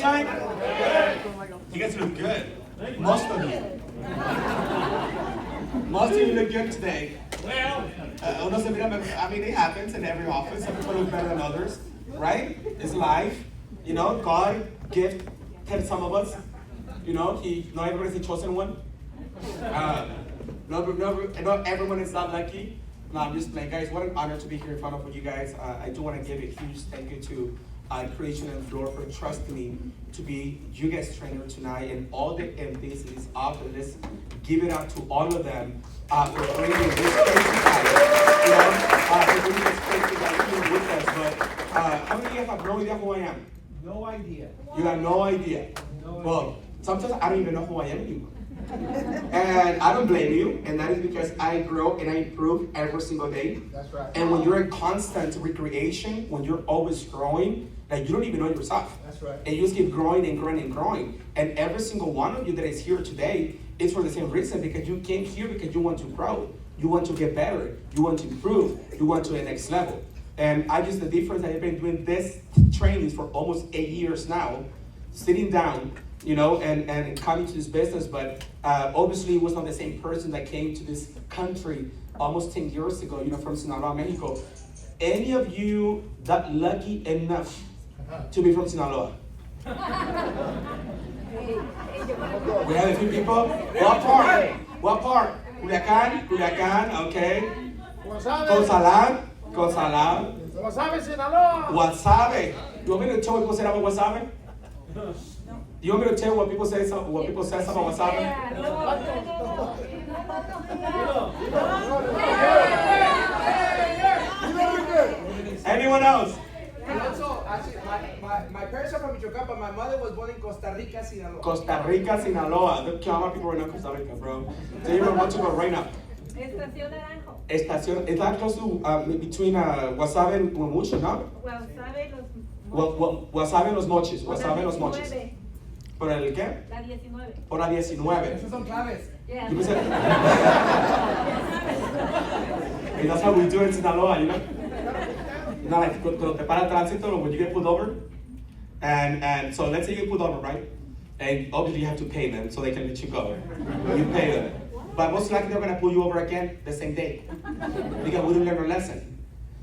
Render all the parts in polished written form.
time? You guys look good. Most of you. Most of you look good today. I mean, it happens in every office. Some people look better than others, right? It's life. You know, God gifted some of us. You know, not everybody's the chosen one. Not everyone is that lucky. No, I'm just playing. Guys, what an honor to be here in front of you guys. I do want to give a huge thank you to Creation and Floor for trusting me to be you guys' trainer tonight, and all the MDs in this office. Let's give it up to all of them for bringing this crazy guy. You know, for bringing this crazy guy here with us. But how many of you have no idea who I am? No idea. You have no idea. Well, sometimes I don't even know who I am anymore. And I don't blame you, and that is because I grow and I improve every single day. That's right. And when you're in constant recreation, when you're always growing, like you don't even know yourself. That's right. And you just keep growing and growing and growing. And every single one of you that is here today is for the same reason, because you came here because you want to grow, you want to get better, you want to improve, you want to the next level. And I just, the difference, I've been doing this trainings for almost 8 years now, sitting down, you know, and coming to this business, but obviously it was not the same person that came to this country almost 10 years ago, you know, from Sinaloa, Mexico. Any of you that lucky enough to be from Sinaloa? We have a few people. What part? What part? Culiacán, okay. Consalam. Wasabi, Sinaloa. Wasabi. You want me to tell what people say about wasabi? You want me to tell what people say about wasabi? Anyone else? Also, actually, my parents are from Michoacán, but my mother was born in Costa Rica, Sinaloa. Costa Rica, Sinaloa. Look how many people right now in Costa Rica, bro. So you know what to go right now. Estación Naranjo. Estación, is that close to between Wasabi and Mucho, no? Wasabi los Mochis. Wasabi los Mochis. ¿Por el qué? La 19. Por la 19. Esas son claves. Yeah. You said, and that's how we do it in Sinaloa, you know? You know, like cuando te para el tránsito, when you get pulled over, and so let's say you get pulled over, right? And obviously you have to pay them so they can let you go. You pay them. But most likely they're gonna pull you over again the same day because we didn't learn our lesson.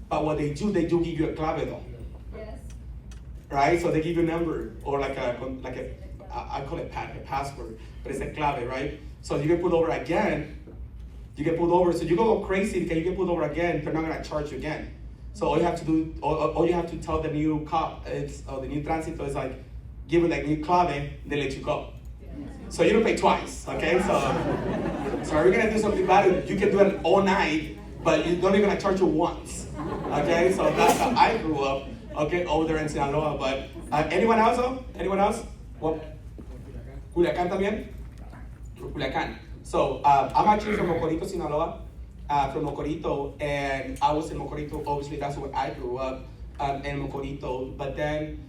But what they do give you a clave though. Yes. Right? So they give you a number or like a I call it a password, but it's a clave, right? So you get pulled over again, you get pulled over, so you go crazy because you get pulled over again, they're not gonna charge you again. So all you have to do, all you have to tell the new cop, the new transito is like, give it like new clave, they let you go. So you don't pay twice, okay? So we're gonna do something about it. You can do it all night, but you're only gonna charge you once, okay? So that's how I grew up, okay, over there in Sinaloa. But anyone else though? Anyone else? Well, Culiacán también? Culiacán. So I'm actually from Mocorito, Sinaloa, from Mocorito, and I was in Mocorito. Obviously, that's where I grew up in Mocorito. But then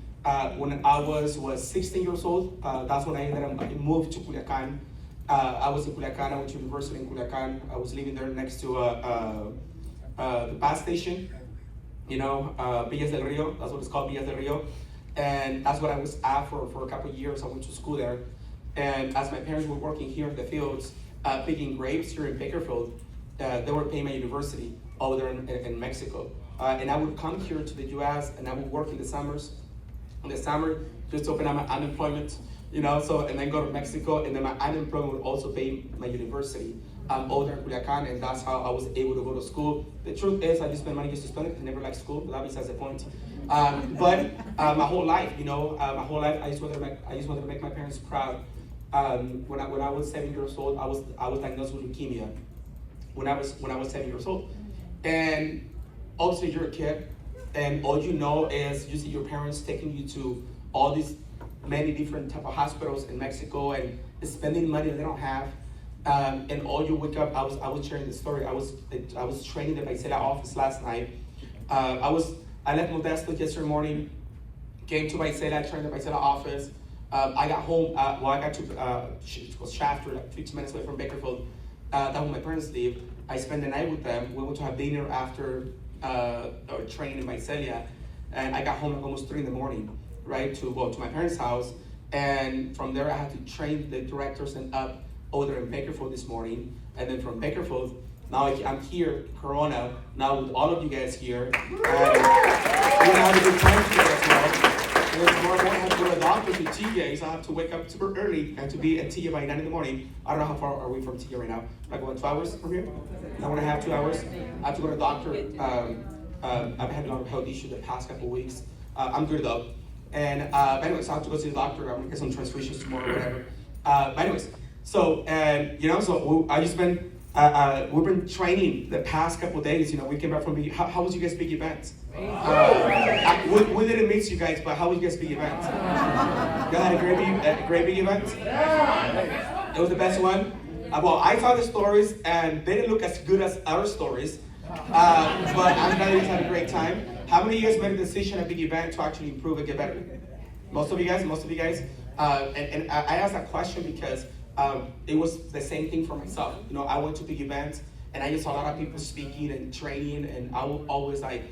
when I was 16 years old, that's when I moved to Culiacán. I was in Culiacán. I went to university in Culiacán. I was living there next to the bus station. You know, Villas del Rio. That's what it's called, Villas del Rio. And that's what I was at for a couple of years. I went to school there. And as my parents were working here in the fields, picking grapes here in Bakersfield, they were paying my university over there in Mexico. And I would come here to the US and I would work in the summers. In the summer, just to open up my unemployment, you know, so, and then go to Mexico, and then my unemployment would also pay my university over there in Culiacán, and that's how I was able to go to school. The truth is, I just spent money just to spend it. I never liked school, but that besides the point. But my whole life, you know, I just wanted to make my parents proud. When I was 7 years old, I was diagnosed with leukemia. When I was 7 years old, and obviously you're a kid, and all you know is you see your parents taking you to all these many different type of hospitals in Mexico and spending money that they don't have. And all you wake up, I was sharing the story. I was training the Paisela office last night. I left Modesto yesterday morning, came to Paisela, trained the Paisela office. I got home, I got to Shafter, like 15 minutes away from Bakersfield. That when my parents leave, I spent the night with them. We went to have dinner after training in Paisela, and I got home at almost 3 in the morning, right, to my parents' house. And from there, I had to train the directors and up over in Bakerfield this morning. And then from Bakerfield, now I'm here, Corona, now with all of you guys here. And we're gonna have a good time together as well. And then tomorrow morning, I have to go to the doctor to TJ, so I have to wake up super early and to be at TJ by 9 in the morning. I don't know how far are we from TJ right now. Like, what, 2 hours from here? 1.5, 2 hours. I have to go to the doctor. I've had a lot of health issues the past couple weeks. I'm good though. And but anyways, I have to go see the doctor. I'm gonna get some transfusions tomorrow or whatever. But anyways, so I just been we've been training the past couple days. We came back from big. How was you guys' big events? We didn't miss you guys, but how was you guys' big events? You had a great big event. It was the best one. Well, I saw the stories and they didn't look as good as our stories. But I'm glad you had a great time. How many of you guys made a decision at a big event to actually improve and get better? Most of you guys. And I asked that question because it was the same thing for myself. I went to big events and I just saw a lot of people speaking and training, and I was always like,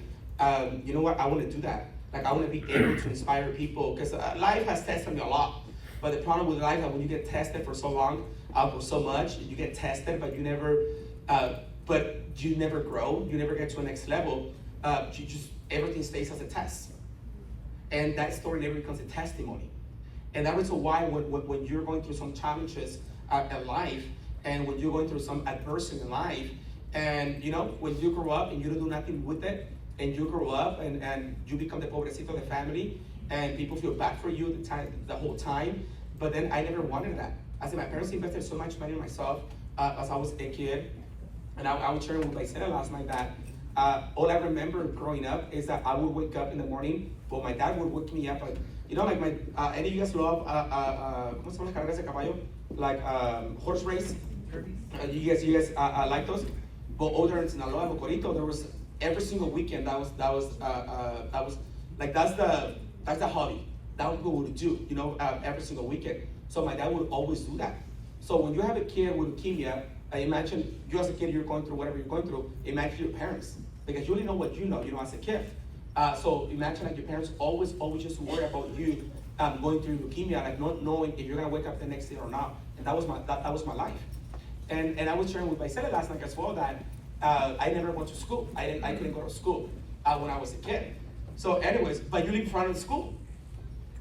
you know what? I want to do that. Like, I want to be able to inspire people because life has tested me a lot. But the problem with life is when you get tested for so long, for so much, you get tested, but you never grow. You never get to the next level. Everything stays as a test. And that story never becomes a testimony. And that is why when you're going through some challenges in life, and when you're going through some adversity in life, and when you grow up and you don't do nothing with it, and you grow up and you become the pobrecito of the family, and people feel bad for you the whole time. But then I never wanted that. I said my parents invested so much money in myself as I was a kid. And I was sharing with Baisela last night that all I remember growing up is that I would wake up in the morning, but my dad would wake me up like any of you guys love ¿cómo se llama las carreras de caballo? Like horse race? You guys like those? But older in Sinaloa, Bocorito, there was every single weekend that's the hobby. That what we would do, every single weekend. So my dad would always do that. So when you have a kid with leukemia, imagine you as a kid, you're going through whatever you're going through, imagine your parents. Because you only know what you know, as a kid. So imagine like your parents always just worry about you going through leukemia, like not knowing if you're gonna wake up the next day or not. And that was my life. And I was sharing with Baisela last night as well that I never went to school. I couldn't go to school when I was a kid. So anyways, but you live in front of the school.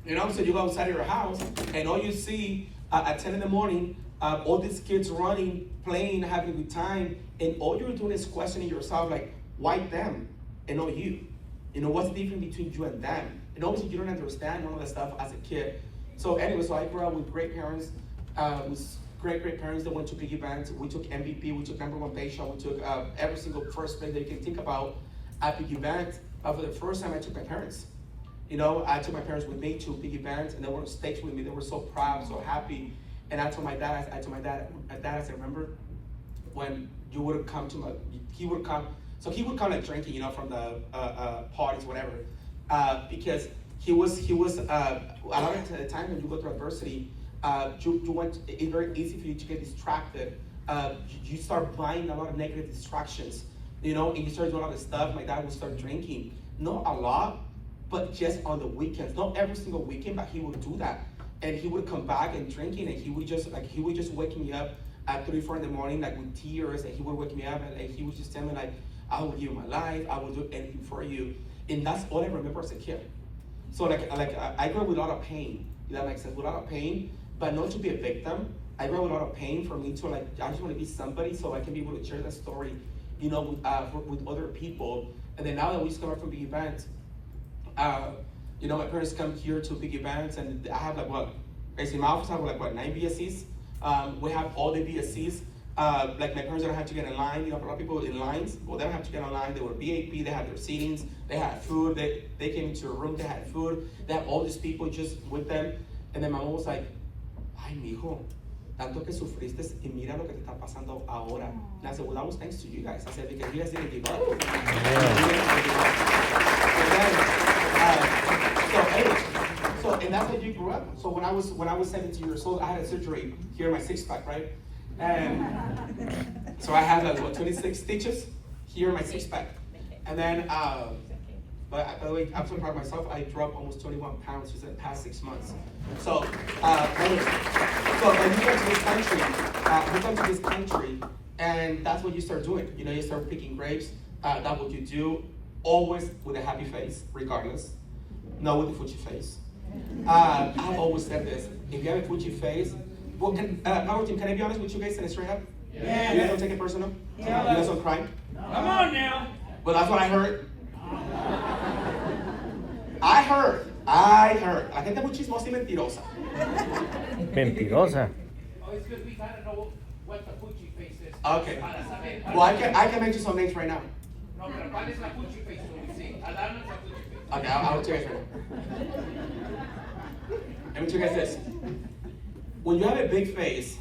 So you go outside of your house and all you see at 10 in the morning, all these kids running, playing, having a good time, and all you're doing is questioning yourself, like, why them and not you? What's the difference between you and them? And obviously you don't understand all of that stuff as a kid. So anyway, so I grew up with great parents, with great parents that went to big events. We took MVP, we took #1 patient, we took every single first place that you can think about at big events. But for the first time I took my parents. I took my parents with me to big events, and they were on stage with me. They were so proud, so happy. And I told my dad, I said, remember when you would come to he would come like drinking, from the parties, whatever, because he was a lot of the time when you go through adversity, it's very easy for you to get distracted. You start buying a lot of negative distractions, and you start doing a lot of stuff. My dad would start drinking, not a lot, but just on the weekends, not every single weekend, but he would do that. And he would come back and drinking, and he would just wake me up at 3, 4 in the morning, like with tears, and he would wake me up, and he would just tell me like, I will give you my life, I will do anything for you. And that's all I remember as a kid. So like I grew up with a lot of pain. That makes sense, with a lot of pain, but not to be a victim. I grew up with a lot of pain for me to I just want to be somebody so I can be able to share that story, with other people. And then now that we just come up from big events, my parents come here to big events, and I have in my office I have 9 BSCs. We have all the BSCs. My parents don't have to get in line. A lot of people in lines. Well, they don't have to get in line. They were VIP. They had their seatings. They had food. They came into a room. They had food. They had all these people just with them. And then my mom was like, "Ay, mijo, tanto que sufriste y mira lo que te está pasando ahora." And I said, "Well, that was thanks to you guys." I said, "Because you guys didn't give up." And that's how you grew up. So when I was 17 years old, I had a surgery here in my 6-pack, right? And so I had 26 stitches here in my 6-pack. And then, But by the way, I'm so proud of myself. I dropped almost 21 pounds just in the past 6 months. So, when you come to this country, and that's what you start doing. You know, you start picking grapes. That's what you do, always with a happy face, regardless. Not with a Fuji face. I've always said this. If you have a Fuji face, well, Power Team, can I be honest with you guys and straight up? Yeah. You guys don't take it personal? Yeah. You guys don't cry? Come on now. Well, that's what I heard. I heard. La gente muy chismosa y mentirosa. Mentirosa. Oh, it's because we gotta know what the Fuji face is. Okay. Para saber. Well, I can mention some names right now. No, pero ¿cuál es la Fuji face? So we see. Alarma la Fuji face. Okay, I'll tell you guys right now. Let me tell you guys this. When you have a big face,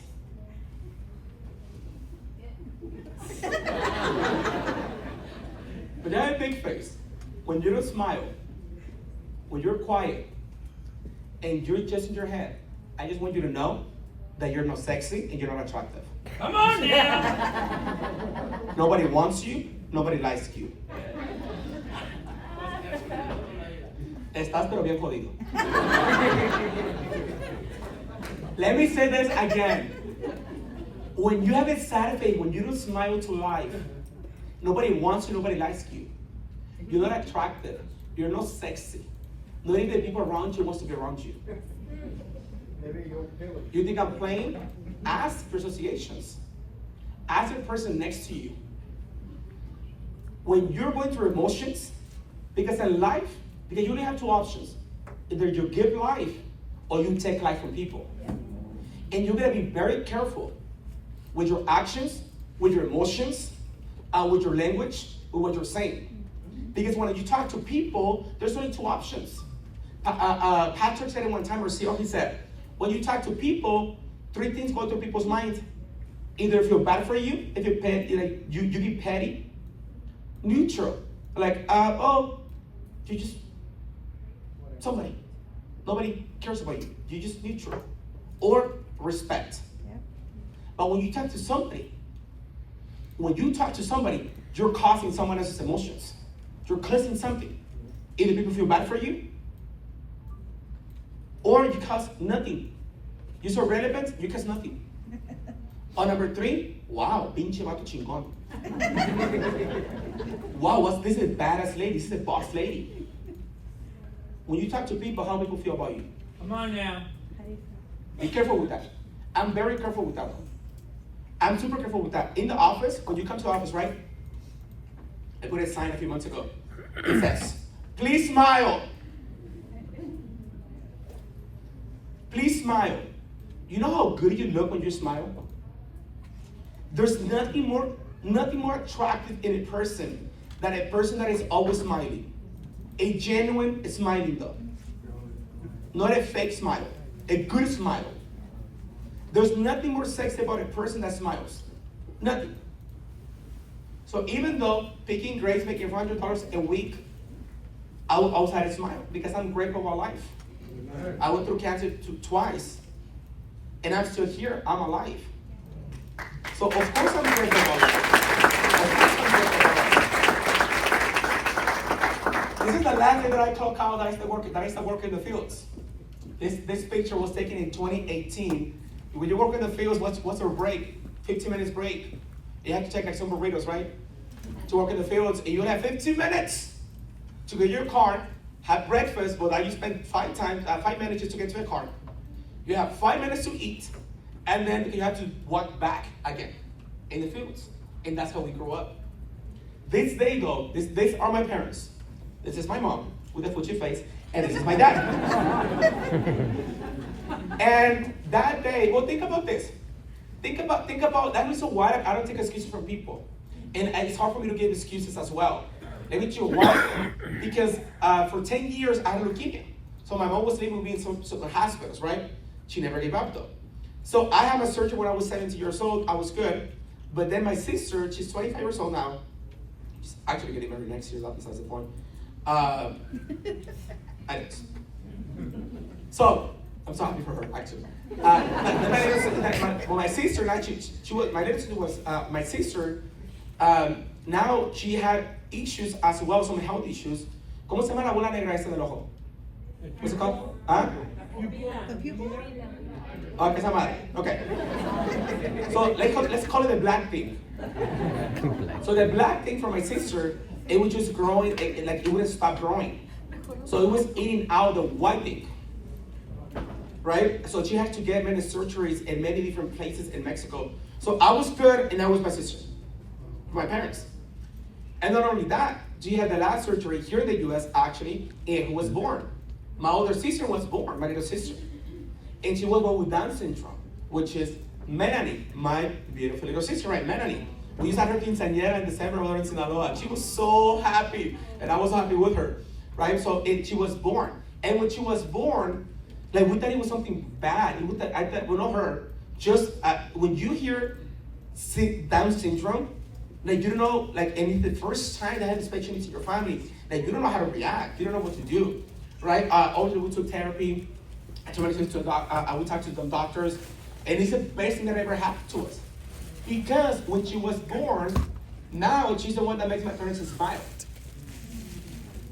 when you have a big face, when you don't smile, when you're quiet, and you're just in your head, I just want you to know that you're not sexy and you're not attractive. Come on now. Nobody wants you, nobody likes you. Estás pero bien jodido. Let me say this again. When you have a sad face, when you don't smile to life, nobody wants you, nobody likes you. You're not attractive. You're not sexy. Not even the people around you wants to be around you. You think I'm playing? Ask for associations. Ask the person next to you. When you're going through emotions, because in life, because you only have two options. Either you give life or you take life from people. And you're gonna be very careful with your actions, with your emotions, with your language, with what you're saying. Because when you talk to people, there's only two options. Patrick said it one time, or CEO, he said, when you talk to people, three things go through people's minds. Either feel bad for you, if you're petty, like you be petty, neutral, like you just somebody, nobody cares about you. You just neutral, or respect. Yeah. But when you talk to somebody, you're causing someone else's emotions. You're causing something. Either people feel bad for you, or you cause nothing. You're so relevant, you cause nothing. Or number three, wow, pinche vato chingón. Wow, this is a badass lady, this is a boss lady. When you talk to people, how people feel about you? Come on now. Be careful with that. I'm very careful with that one. I'm super careful with that. In the office, when you come to the office, right? I put a sign a few months ago. It says, please smile. Please smile. You know how good you look when you smile? There's nothing more attractive in a person than a person that is always smiling. A genuine smiling though. Not a fake smile. A good smile. There's nothing more sexy about a person that smiles. Nothing. So even though picking grades making $400 a week, I will always have a smile because I'm grateful about life. I went through cancer twice, and I'm still here. I'm alive. So of course I'm grateful about life. This is the last day that I told Kyle that I started working in the fields. This picture was taken in 2018. When you work in the fields, what's our break? 15 minutes break. You have to take like some burritos, right? To work in the fields, and you have 15 minutes to get your car, have breakfast, but you spend 5 minutes just to get to the car. You have 5 minutes to eat, and then you have to walk back again in the fields. And that's how we grew up. This day though, these are my parents. This is my mom with a Fuji face, and this is my dad. And that day, well, think about this. Think about that reason why I don't take excuses from people. And it's hard for me to give excuses as well. Let me tell you why. Because for 10 years, I had leukemia. So my mom was living with me in some hospitals, right? She never gave up though. So I had my surgery when I was 17 years old. I was good. But then my sister, she's 25 years old now. She's actually getting married next year, that's besides the point. So, I'm so happy for her, actually. My sister, my sister, now she had issues as well, some health issues. ¿Cómo se llama la bola negra esa del ojo? What's it called? ¿Ah? Oh, esa madre. Okay. So let's call it the black thing. So the black thing for my sister, it was just growing, like it wouldn't stop growing. So it was eating out the white thing. Right? So she had to get many surgeries in many different places in Mexico. So I was good, and that was my sister, my parents. And not only that, she had the last surgery here in the US actually, and who was born. My older sister was born, my little sister. And she was born with Down syndrome, which is Melanie, my beautiful little sister, right? Melanie. We used to have her quinceañera in December over in Sinaloa. She was so happy, and I was happy with her, right? So she was born. And when she was born, like we thought it was something bad. I thought, well, not her. Just when you hear Down syndrome, like you don't know, like, and it's the first time that had this patient in your family, like you don't know how to react. You don't know what to do, right? Obviously, we took therapy. I would talk to some doctors, and it's the best thing that ever happened to us. Because when she was born, now she's the one that makes my parents smile.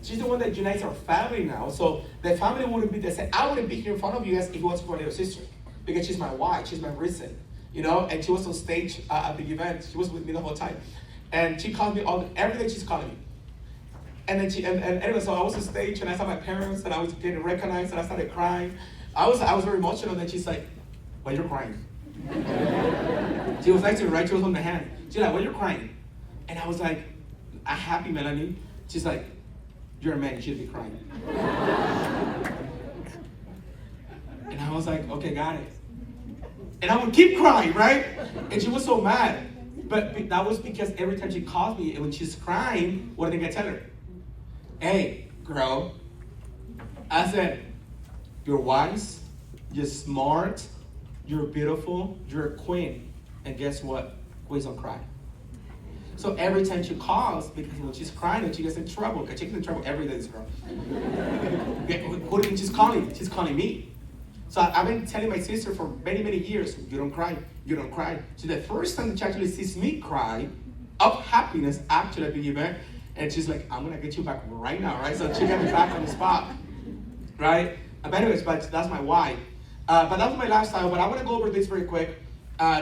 She's the one that unites our family now. So the family wouldn't be the same. I wouldn't be here in front of you guys if it wasn't for my little sister. Because she's my wife, she's my reason. You know, and she was on stage at the event. She was with me the whole time. And she called me every day she's calling me. And then and anyway, so I was on stage and I saw my parents and I was getting recognized and I started crying. I was very emotional, and then she's like, why you're crying? She was next to me, right? She was on the hand. She's like, why you're crying? And I was like, I'm happy, Melanie. She's like, you're a man, you should be crying. And I was like, okay, got it. And I would keep crying, right? And she was so mad. But that was because every time she calls me, and when she's crying, what did I tell her? Hey, girl, I said, you're wise, you're smart, you're beautiful, you're a queen. And guess what? Queens don't cry. So every time she calls, because when she's crying and she gets in trouble, because she gets in trouble every day, this girl. Who do you think she's calling? She's calling me. So I've been telling my sister for many, many years, you don't cry, you don't cry. So the first time that she actually sees me cry, of happiness, actually at the event, and she's like, I'm gonna get you back right now, right? So she got me back on the spot, right? But anyways, but that's my why. But that was my lifestyle, but I wanna go over this very quick.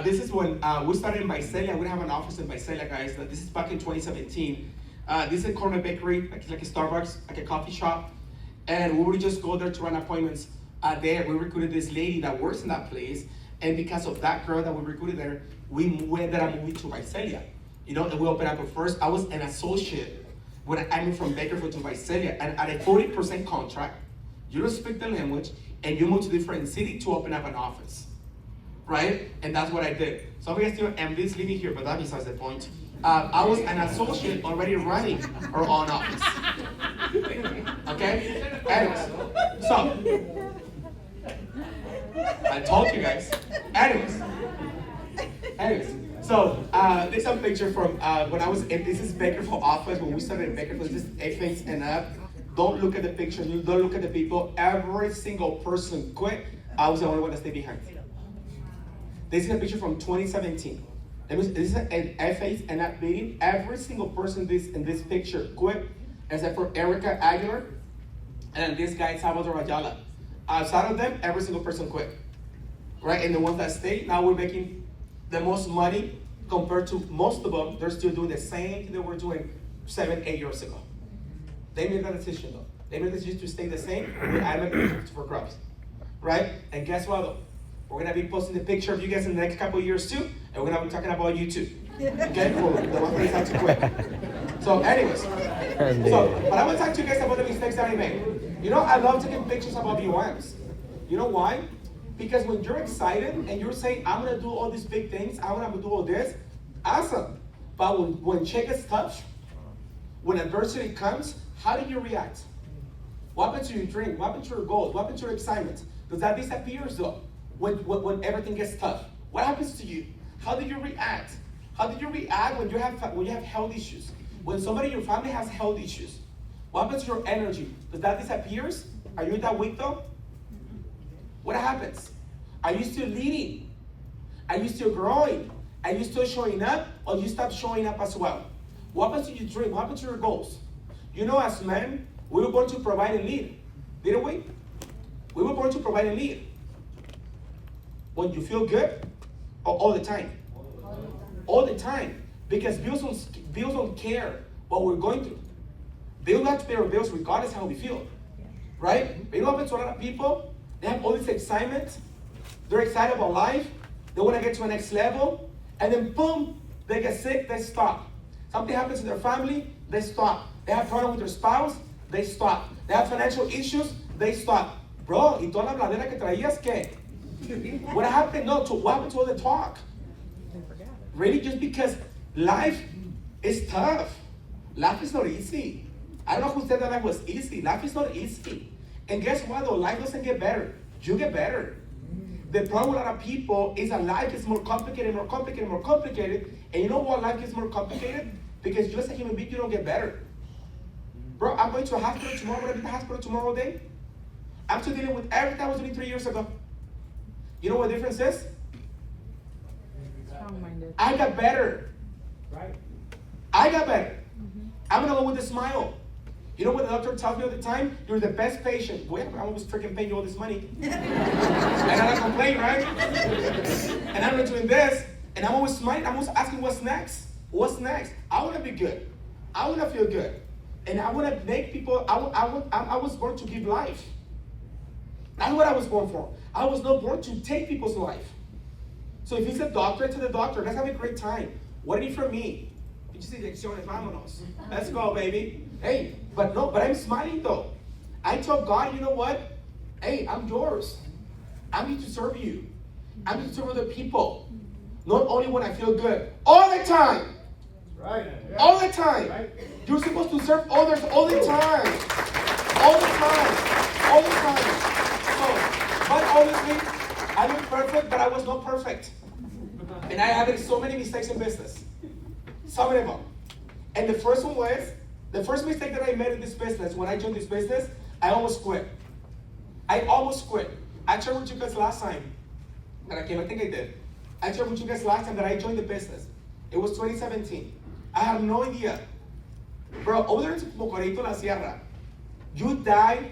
This is when we started in Visalia. We have an office in Visalia, guys. This is back in 2017. This is a corner bakery, like a Starbucks, like a coffee shop. And we would just go there to run appointments there. We recruited this lady that works in that place. And because of that girl that we recruited there, we ended up moving to Visalia. You know, and we opened up at first. I was an associate when I moved from Bakerfield to Visalia. And at a 40% contract, you don't speak the language, and you move to a different city to open up an office. Right? And that's what I did. Some of you guys still envy living here, but that's besides the point. I was an associate already running our own office. Okay? Anyways, so I told you guys. Anyways, so this is a picture from when I was in. This is Bakerfield office when we started in Bakerfield. This is 8 things and up. Don't look at the picture. Don't look at the people. Every single person quit. I was the only one that stayed behind. This is a picture from 2017. This is an FA and that meeting. Every single person in this picture quit, except for Erica Aguilar and this guy Salvador Ayala. Outside of them, every single person quit. Right? And the ones that stayed, now we're making the most money compared to most of them. They're still doing the same thing they were doing 7, 8 years ago. They made that decision though. They made the decision to stay the same. I make it for crops. Right? And guess what though? We're going to be posting the picture of you guys in the next couple of years too, and we're going to be talking about you too. Okay? For the ones that decide to quit. So anyways, but I want to talk to you guys about the mistakes that I made. You know, I love taking pictures about BOMs. You know why? Because when you're excited and you're saying, I'm going to do all these big things, I'm going to do all this, awesome. But when shit gets tough, when adversity comes, how do you react? What happens to your dream? What happens to your goals? What happens to your excitement? Does that disappear though? When everything gets tough, what happens to you? How do you react? How do you react when you have health issues? When somebody in your family has health issues, what happens to your energy? Does that disappear? Are you that weak though? What happens? Are you still leading? Are you still growing? Are you still showing up, or you stop showing up as well? What happens to your dream? What happens to your goals? You know, as men, We were born to provide and lead, didn't we? We were born to provide and lead. When you feel good, or all the time? All the time. Because bills don't care what we're going through. Bills have to pay our bills regardless how we feel. Right? But you know what happens to a lot of people? They have all this excitement. They're excited about life. They want to get to the next level. And then boom, they get sick, they stop. Something happens to their family, they stop. They have problems with their spouse, they stop. They have financial issues, they stop. Bro, ¿y toda la bladera que traías qué? What happened? No, what happened to all the talk? Really? Just because life is tough. Life is not easy. I don't know who said that life was easy. Life is not easy. And guess what though? Life doesn't get better. You get better. The problem with a lot of people is that life is more complicated, more complicated, more complicated. And you know why life gets more complicated? Because you as a human being, you don't get better. Bro, I'm going to a hospital tomorrow. When I be at the hospital tomorrow day, I'm still dealing with everything I was doing 3 years ago. You know what the difference is? Strong-minded. I got better. Right. I got better. I'm gonna go with a smile. You know what the doctor tells me all the time? You're the best patient. Boy, I'm always freaking paying you all this money. And I don't complain, right? And I'm not doing this. And I'm always smiling. I'm always asking what's next? What's next? I wanna be good. I wanna feel good. And I wanna make people, I was born to give life. That's what I was born for. I was not born to take people's life. So if he's a doctor, to the doctor. Let's have a great time. What do you need from me? Pinches inyecciones, vámonos. Let's go, baby. Hey, but I'm smiling though. I told God, you know what? Hey, I'm yours. I'm here to serve you. I'm here to serve other people. Not only when I feel good, all the time. Right. All the time. Right. You're supposed to serve others all the time. All the time. All the time. So, but honestly, I look perfect, but I was not perfect. And I had so many mistakes in business. So many of them. And the first one was, the first mistake that I made in this business, when I joined this business, I almost quit. I almost quit. I shared with you guys last time that I came, I think I did. I shared with you guys last time that I joined the business. It was 2017. I had no idea. Bro, over there in Mocorito, La Sierra, you die,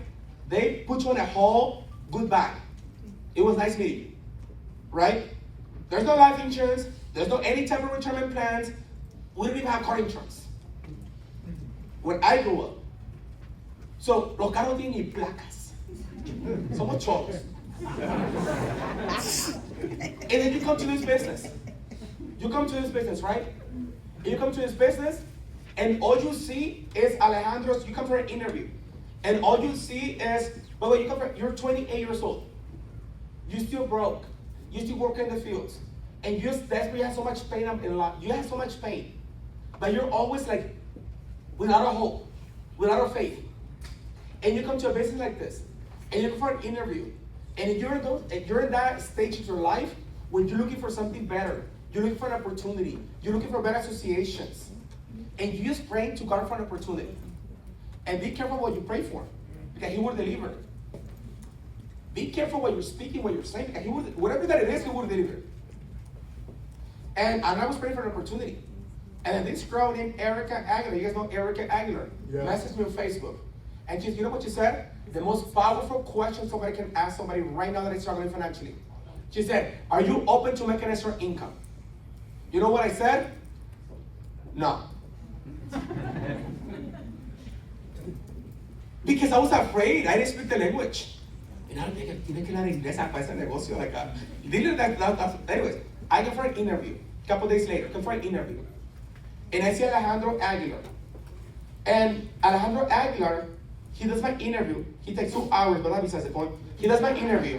they put you in a hole, goodbye. It was nice meeting you, right? There's no life insurance, there's no any type of retirement plans. We didn't even have car insurance when I grew up. So, los carros tienen ni placas. Somos cholos. And then you come to this business. You come to this business, right? And you come to this business, and all you see is Alejandro's, you come for an interview. And all you see is, by the way, you're 28 years old. You're still broke. You still work in the fields. And you have so much pain in life. You have so much pain. But you're always like, without a hope, without a faith. And you come to a business like this, and you come for an interview. And you're in that stage of your life when you're looking for something better. You're looking for an opportunity. You're looking for better associations. And you just pray to God for an opportunity. And be careful what you pray for, because He will deliver. Be careful what you're speaking, what you're saying, because He will, whatever that it is, He will deliver. And I was praying for an opportunity. And then this girl named Erica Aguilar, you guys know Erica Aguilar, messaged me on Facebook. And you know what she said? The most powerful question somebody can ask somebody right now that is struggling financially. She said, are you open to making extra income? You know what I said? No. Because I was afraid. I didn't speak the language. And I was thinking, tiene que hablar inglés para ese negocio. Like, anyways, I go for an interview. A couple days later, come for an interview. And I see Alejandro Aguilar. And Alejandro Aguilar, he does my interview. He takes 2 hours, but that besides the point. He does my interview.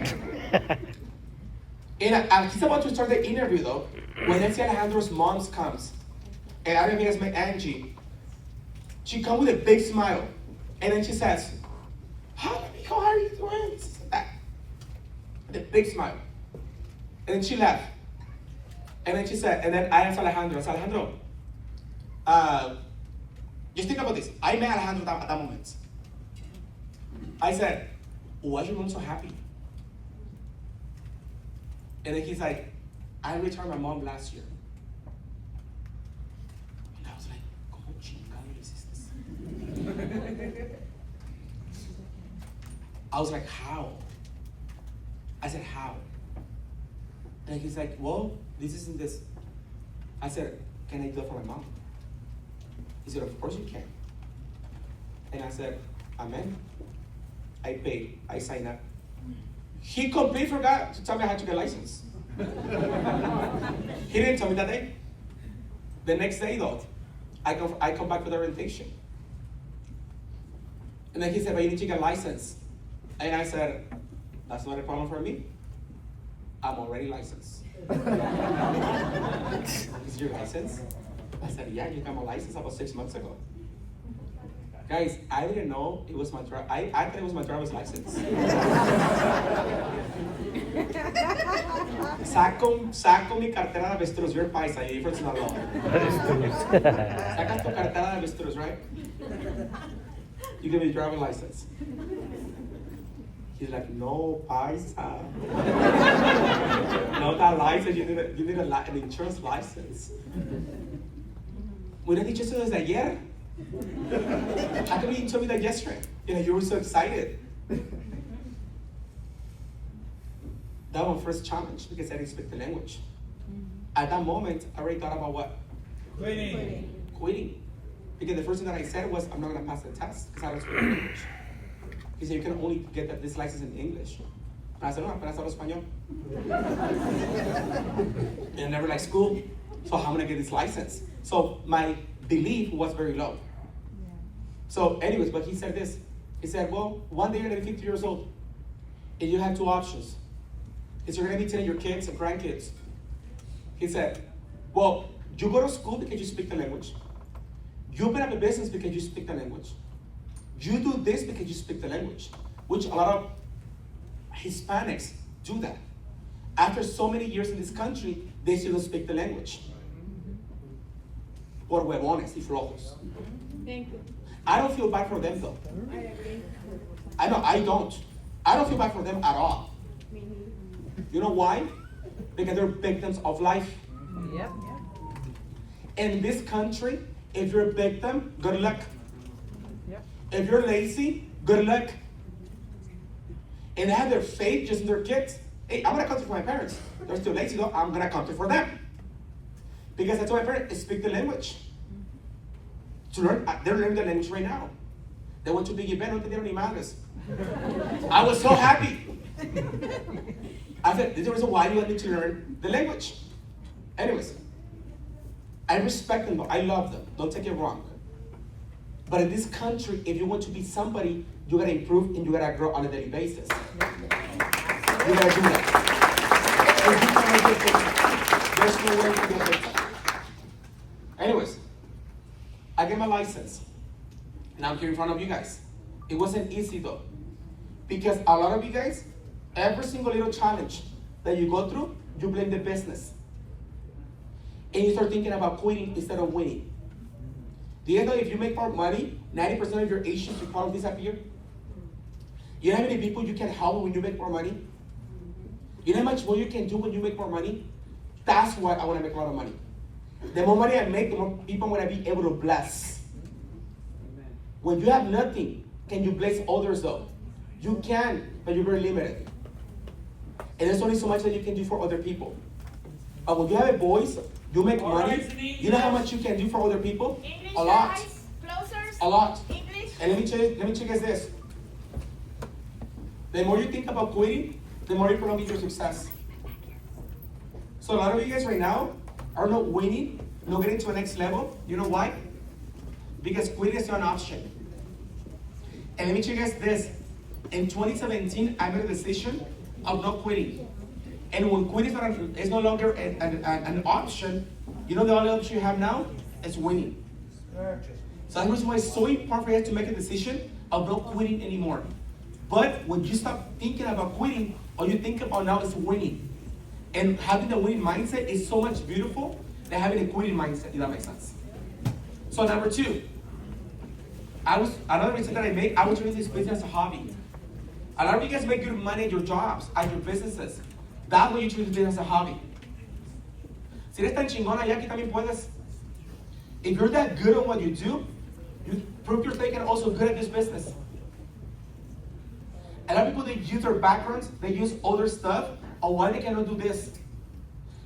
And he's about to start the interview though, when I see Alejandro's mom comes. And I don't think it's my Angie. She comes with a big smile. And then she says, how are you doing? The big smile. And then she laughed. And then she said, and then I asked Alejandro, just think about this. I met Alejandro at that moment. I said, why is your mom so happy? And then he's like, I returned my mom last year. And I was like, ¿cómo chingado le hiciste? I was like, how? I said, how? And he's like, well, this isn't this. I said, can I do it for my mom? He said, of course you can. And I said, amen. I paid, I signed up. He completely forgot to tell me I had to get a license. He didn't tell me that day. The next day though, I come back for the orientation. And then he said, but you need to get a license. And I said, that's not a problem for me. I'm already licensed. Is your license? I said, yeah, you got my license about 6 months ago. Guys, I didn't know it was my I thought it was my driver's license. Saco mi cartera de avestruz. You're paisa, you're from Sinaloa. Sacas tu cartera de avestruz, right? You give me a driver's license. He's like, no, paisa. No, that license, you need an insurance license. We didn't teach us this ayer. How come you didn't tell me that yesterday? You were so excited. That was my first challenge because I didn't speak the language. At that moment, I already thought about what? Quitting. Because the first thing that I said was, I'm not going to pass the test because I don't speak English. He said, you can only get this license in English. And I said, no, apenas hablo español. And I never liked school, so how am I going to get this license? So my belief was very low. So anyways, but he said this. He said, well, one day you're going to be 50 years old, and you have two options. Is you're going to be telling your kids and grandkids. He said, well, you go to school because you speak the language. You open up a business because you speak the language. You do this because you speak the language, which a lot of Hispanics do that. After so many years in this country, they still don't speak the language. Por huevones y flojos. Thank you. I don't feel bad for them though. I agree. I know, I don't. I don't feel bad for them at all. Me neither. You know why? Because they're victims of life. Yep. In this country, if you're a victim, good luck. Yep. If you're lazy, good luck. And they have their faith just in their kids. Hey, I'm gonna come for my parents. They're still lazy though, I'm gonna come for them. Because I told my parents, speak the language. To learn, they're learning the language right now. They went to Big Event, no entendieron ni madres. I was so happy. I said, this is the reason why you want me to learn the language. Anyways, I respect them, I love them, don't take it wrong. But in this country, if you want to be somebody, you gotta improve and you gotta grow on a daily basis. You gotta do that. There's no way to get it. Anyways, I get my license. And I'm here in front of you guys. It wasn't easy though. Because a lot of you guys, every single little challenge that you go through, you blame the business. And you start thinking about quitting instead of winning. Do you know if you make more money, 90% of your issues will probably disappear? You know how many people you can help when you make more money? You know how much more you can do when you make more money? That's why I want to make a lot of money. The more money I make, the more people I'm going to be able to bless. Amen. When you have nothing, can you bless others though? You can, but you're very limited. And there's only so much that you can do for other people. But when you have a voice, you make money, you know how much you can do for other people? English, a lot. Guys, closer. A lot. English. And let me tell you guys this. The more you think about quitting, the more you prolong your success. So a lot of you guys right now are not winning, not getting to the next level. You know why? Because quitting is not an option. And let me tell you guys this. In 2017, I made a decision of not quitting. And when quitting is no longer an option, you know the only option you have now is winning. So that's why it's so important for you to make a decision of not quitting anymore. But when you stop thinking about quitting, all you think about now is winning. And having the winning mindset is so much beautiful than having a quitting mindset, if that makes sense. So number two, another reason that I was doing this business as a hobby. A lot of you guys make good money at your jobs, at your businesses. That way you treat this business as a hobby. Si eres tan chingona ya que también puedes. If you're that good at what you do, you prove yourself and also good at this business. A lot of people, they use their backgrounds, they use other stuff on why they cannot do this.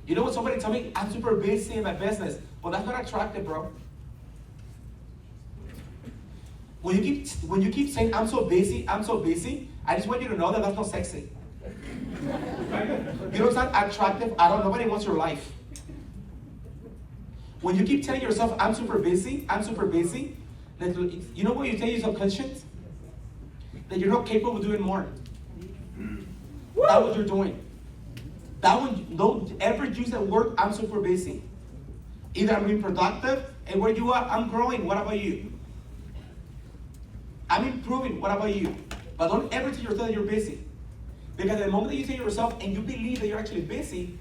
You know, when somebody tell me, I'm super busy in my business, well, that's not attractive, bro. When you keep saying, I'm so busy, I just want you to know that that's not sexy. You know, it's not attractive at all. Nobody wants your life. When you keep telling yourself, I'm super busy, that you know what you tell your subconscious? That you're not capable of doing more. That's what you're doing. That one, don't ever use that word, I'm super busy. Either I'm being productive, and where you are, I'm growing. What about you? I'm improving. What about you? But don't ever tell yourself that you're busy. Because the moment that you tell yourself and you believe that you're actually busy,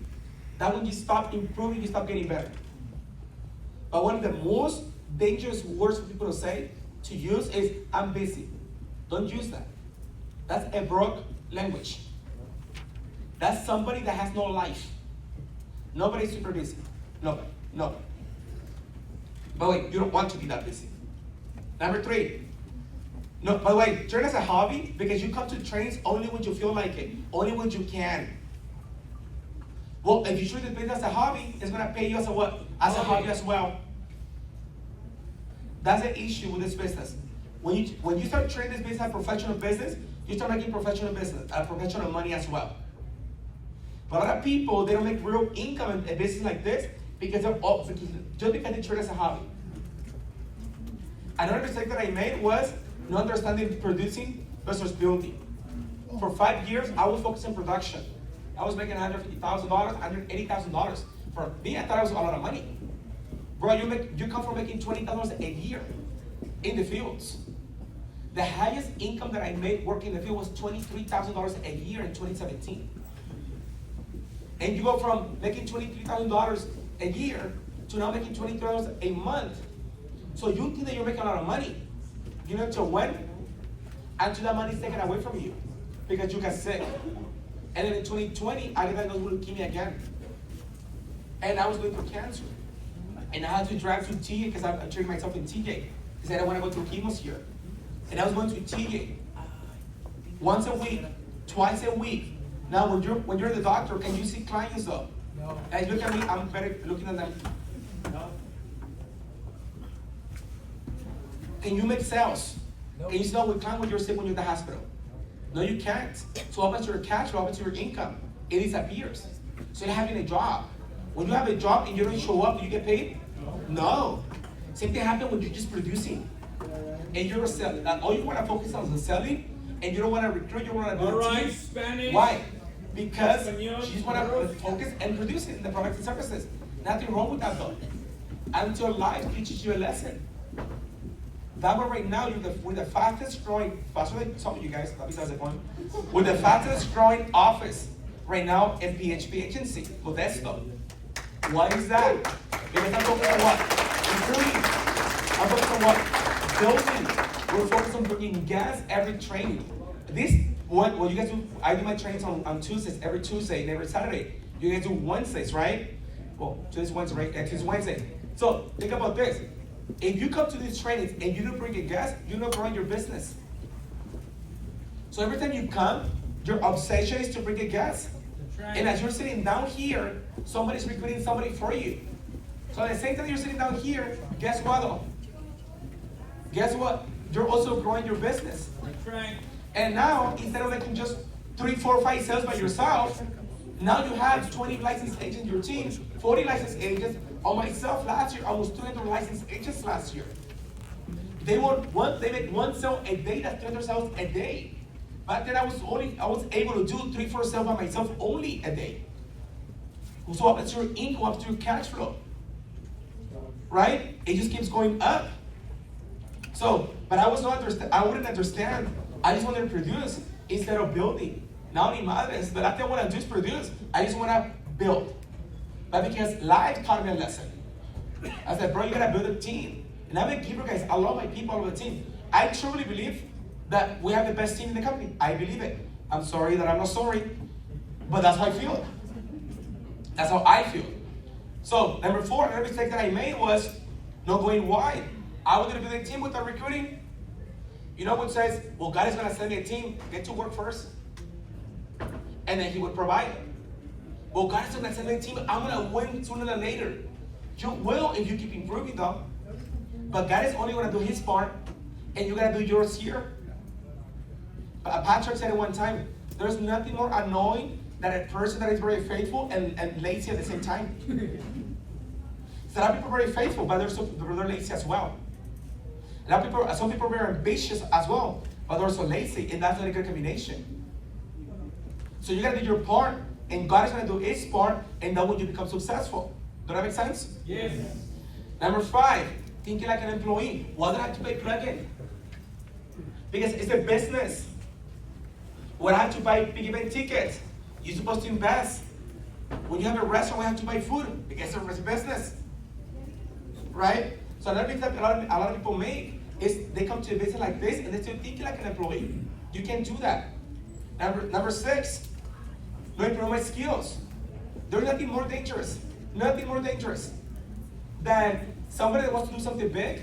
that when you stop improving, you stop getting better. But one of the most dangerous words for people to say, to use, is I'm busy. Don't use that. That's a broke language. That's somebody that has no life. Nobody's super busy. Nobody. But wait, you don't want to be that busy. Number 3. No, by the way, train as a hobby because you come to trainings only when you feel like it, only when you can. Well, if you treat the business as a hobby, it's gonna pay you as a what? As a hobby as well. That's the issue with this business. When you start training this business as professional business, you start making professional money as well. But a lot of people, they don't make real income in a business like this because just because they treat it as a hobby. Another mistake that I made was not understanding producing versus building. For 5 years, I was focused on production. I was making $150,000, $180,000. For me, I thought it was a lot of money. Bro, you come from making $20,000 a year in the fields. The highest income that I made working in the field was $23,000 a year in 2017. And you go from making $23,000 a year to now making $20,000 a month. So you think that you're making a lot of money. You know until when? Until that money is taken away from you because you got sick. And then in 2020, I got diagnosed with leukemia again. And I was going through cancer. And I had to drive to TJ because I'm treating myself in TJ. He said I want to go through chemos here. And I was going to TJ once a week, twice a week. Now when you're the doctor, can you see clients though? No. And look at me, I'm better looking at them. No. Can you make sales? No. Can you sell with client when you're sick when you're in the hospital? No, you can't. So what happens to your cash? What happens to your income? It disappears. So you're having a job. When you have a job and you don't show up, do you get paid? No. Same thing happens when you're just producing. And you're selling. All you want to focus on is selling, and you don't want to recruit, you don't want to build a team. Spanish. Why? Because Espanol. you just want to focus and produce the products and services. Nothing wrong with that though. Until life teaches you a lesson. That one right now, you're with the fastest growing, faster than some of you guys, that besides the point, with the fastest growing office right now in PHP agency, Modesto. Why is that? Because I'm focused on what? Recruiting. I'm focused on what? Building. We're focused on bringing gas every training. What you guys do, I do my trainings on Tuesdays, every Tuesday and every Saturday. You guys do Wednesdays, right? Well, today's Wednesday, right? Today's Wednesday. So think about this. If you come to these trainings and you don't bring in gas, you're not growing your business. So every time you come, your obsession is to bring in gas. Right. And as you're sitting down here, somebody's recruiting somebody for you. So at the same time you're sitting down here, guess what though? Guess what? You're also growing your business. That's right. And now, instead of making just 3, 4, 5 sales by yourself, now you have 20 licensed agents in your team, 40 licensed agents. On myself last year, almost 200 licensed agents last year. They make one sale a day, that's 300 sales a day. Back then I was able to do 3, 4 sales by myself only a day. So what happens to your income, what happens to your cash flow? Right? It just keeps going up. So, but I wouldn't understand. I just wanted to produce instead of building. Now ni madres, the last thing I want to do is produce. I just want to build. But because life taught me a lesson. I said, bro, you gotta build a team. And I'm a giver, guys. I love my people, I love the team. I truly believe that we have the best team in the company. I believe it. I'm sorry that I'm not sorry, but that's how I feel. That's how I feel. So, number 4, another mistake that I made was not going wide. I was gonna build a team without recruiting. You know what says, well, God is going to send me a team. Get to work first. And then he would provide. Well, God is going to send me a team. I'm going to win sooner than later. You will if you keep improving, though. But God is only going to do his part, and you got to do yours here. Patrick said it one time, there's nothing more annoying than a person that is very faithful and lazy at the same time. So a lot of people are very faithful, but they're lazy as well. Some people are very ambitious as well, but they're also lazy, and that's not a good combination. So you gotta do your part, and God is gonna do his part, and that way you become successful. Does that make sense? Yes. Number 5, thinking like an employee. Why do I have to pay plug-in? Because it's a business. When I have to buy big event tickets, you're supposed to invest. When you have a restaurant, we have to buy food because it's a business. Right? So another thing that a lot of people make is they come to a business like this and they still thinking like an employee. You can't do that. Number 6, don't improve my skills. There's nothing more dangerous than somebody that wants to do something big,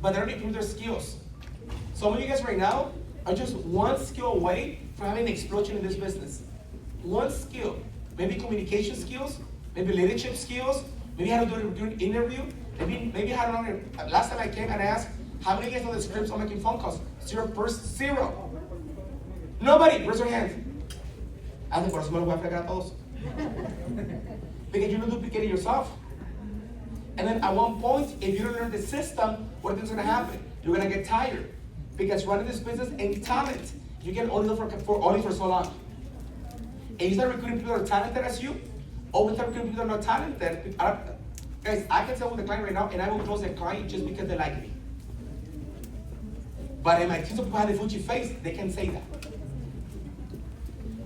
but they don't improve their skills. Some of you guys right now are just one skill away from having an explosion in this business. One skill. Maybe communication skills, maybe leadership skills, maybe how to do an interview, maybe how to, last time I came and I asked, how many of you guys know the scripts on making phone calls? 0. Nobody, raise your hand. I think por eso me lo voy a fregar a todos. Because you're duplicating yourself. And then at one point, if you don't learn the system, what is going to happen? You're going to get tired. Because running this business ain't talent. You can only do only for so long. And you start recruiting people that are talented as you, or we start recruiting people that are not talented. Guys, I can sell with the client right now, and I will close the client just because they like me. But in my team of people have the Fuji face, they can say that.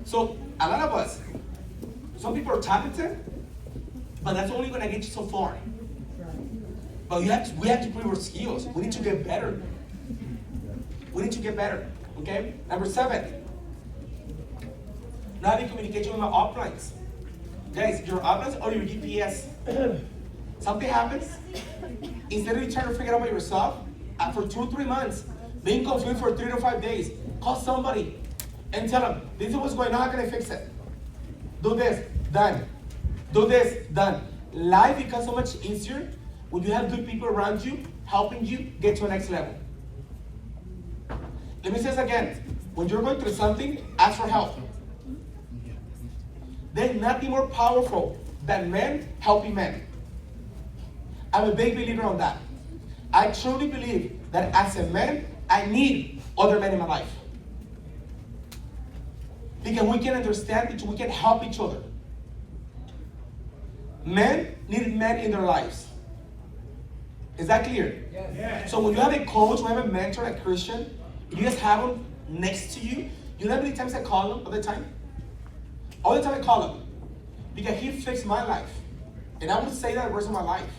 So a lot of us, some people are talented, but that's only going to get you so far. But we have to improve our skills. We need to get better. Okay? Number 7, not having communication with my uplines. Guys, your uplines or your GPS. Something happens, instead of you trying to figure it out by yourself, for 2-3 months, being confused for 3 to 5 days, call somebody and tell them, this is what's going on, how can I fix it? Do this, done. Do this, done. Life becomes so much easier when you have good people around you, helping you get to the next level. Let me say this again. When you're going through something, ask for help. There's nothing more powerful than men helping men. I'm a big believer on that. I truly believe that as a man, I need other men in my life. Because we can understand each other, we can help each other. Men need men in their lives. Is that clear? Yes. Yes. So when you have a coach, when you have a mentor, a Christian, you just have them next to you. You know how many times I call him all the time? All the time I call him. Because he fixed my life. And I would say that the rest of my life.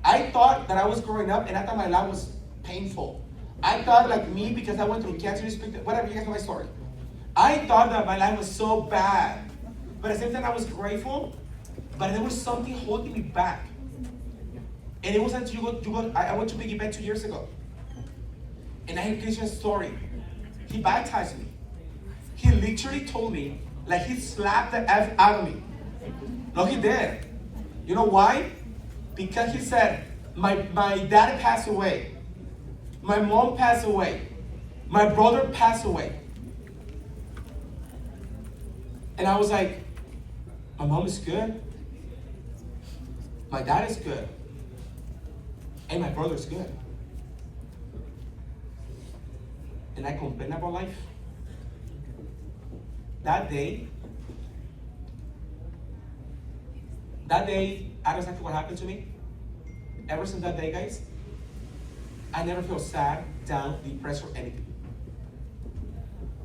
I thought that I was growing up and I thought my life was painful. I thought like me, because I went through cancer, whatever, you guys know my story. I thought that my life was so bad. But at the same time I was grateful, but there was something holding me back. And it wasn't until I went to Big Event 2 years ago. And I heard Christian's story. He baptized me. He literally told me, like he slapped the F out of me. No, he did. You know why? Because he said, my dad passed away. My mom passed away. My brother passed away. And I was like, my mom is good. My dad is good. And my brother's good. And I complain about life. That day, I know exactly what happened to me. Ever since that day, guys, I never feel sad, down, depressed, or anything.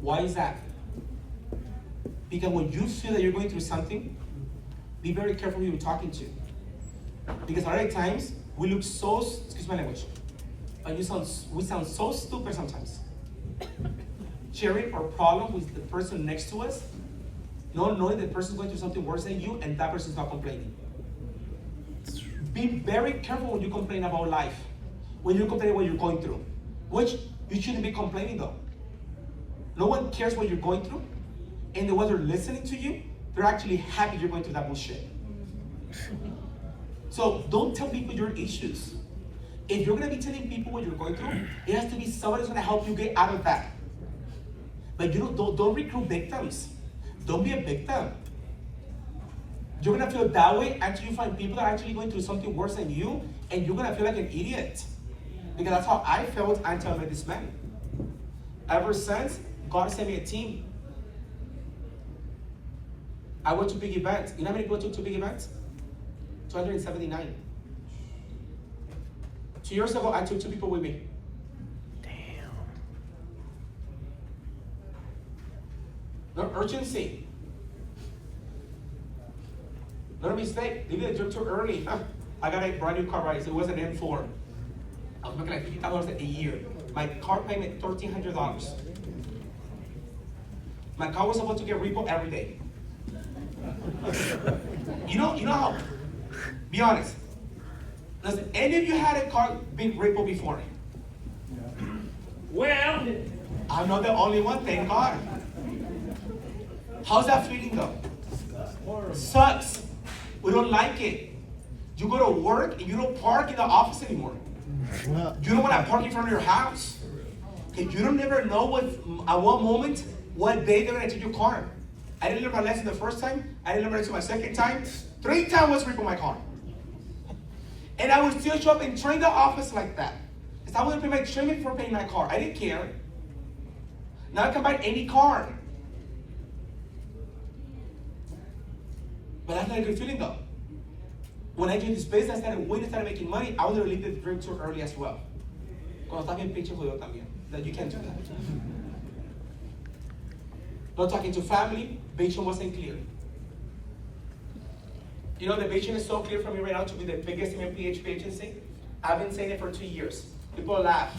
Why is that? Because when you feel that you're going through something, be very careful who you're talking to. Because a lot of times, we look so, excuse my language, but we sound so stupid sometimes. Sharing our problem with the person next to us, not knowing the person's going through something worse than you, and that person's not complaining. Be very careful when you complain about life, when you complain what you're going through. Which You shouldn't be complaining though. No one cares what you're going through. And the way they're listening to you, they're actually happy you're going through that bullshit. So don't tell people your issues. If you're gonna be telling people what you're going through, it has to be somebody who's gonna help you get out of that. But you don't recruit victims. Don't be a victim. You're gonna feel that way until you find people that are actually going through something worse than you, and you're gonna feel like an idiot. Because that's how I felt until I met this man. Ever since, God sent me a team. I went to big events. You know how many people took to big events? 279. 2 years ago, I took 2 people with me. Damn. No urgency. Not a mistake. They did it too early. I got a brand new car ride. It was an M4. I was making like $50,000 a year. My car payment $1,300. My car was supposed to get repo every day. You know how? Be honest. Does any of you had a car been repo before? Well, I'm not the only one, thank God. How's that feeling though? Sucks. We don't like it. You go to work and you don't park in the office anymore. You don't want to park in front of your house. Because you don't never know at what moment, what day they're going to take your car. I didn't learn my lesson the first time. I didn't learn my lesson my second time. 3 times was repo my car. And I would still show up and train the office like that. Because I wouldn't pay my training for paying my car. I didn't care. Now I can buy any car. But that's not a good feeling though. When I joined this business, I started making money, I would have leave the dream too early as well. Cuando estás bien pinche jodido también. That you can't do that. Not talking to family, vision wasn't clear. You know, the vision is so clear for me right now to be the biggest PHP agency. I've been saying it for 2 years. People laugh.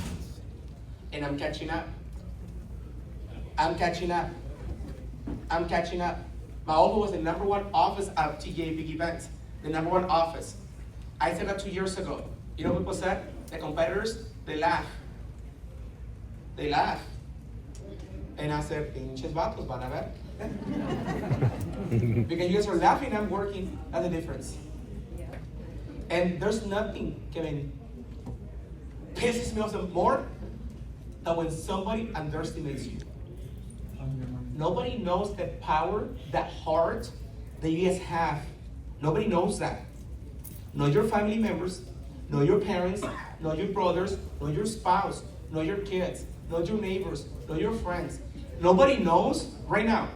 And I'm catching up. I'm catching up. I'm catching up. My office was the #1 office of TA Big Events. The #1 office. I said that 2 years ago. You know what people said? The competitors, they laugh. They laugh. And I said, pinches vatos, van a ver. Because you guys are laughing, I'm working. That's the difference. And there's nothing, Kevin, pisses me off more than when somebody underestimates you. Nobody knows the power, that heart that you guys have. Nobody knows that. Know your family members, know your parents, know your brothers, know your spouse, know your kids, know your neighbors, know your friends. Nobody knows right now.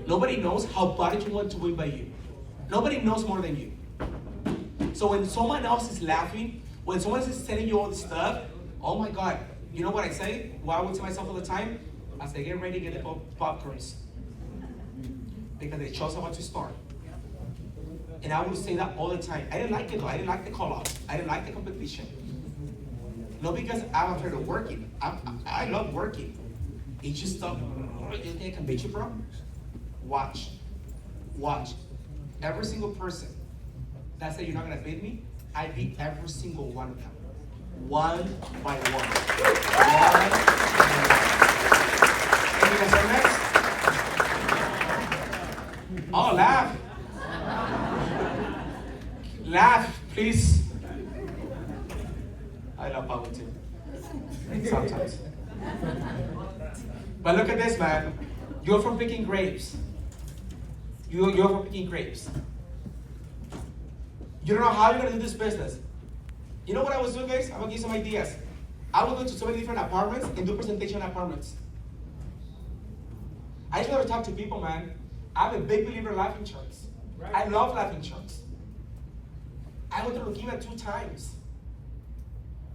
Nobody knows how bad you want to win by you. Nobody knows more than you. So when someone else is laughing, when someone else is telling you all this stuff, oh my God, you know what I say? What I would tell myself all the time? I say, get ready, get the popcorns. Because the show's about to start. And I would say that all the time. I didn't like it though. I didn't like the call-outs. I didn't like the competition. Not because I'm afraid of working. I love working. It's just stuff. You think I can beat you, bro? Watch. Watch. Every single person that said you're not gonna beat me, I beat every single one of them. One by one. And you guys are next? Oh, laugh. Laugh, please. I love power too. Sometimes. But look at this, man. You're from picking grapes. You're from picking grapes. You don't know how you're gonna do this business. You know what I was doing, guys? I'm gonna give you some ideas. I would go to so many different apartments and do presentation apartments. I just never talk to people, man. I'm a big believer in life insurance. Right. I love life insurance. I went through leukemia 2 times.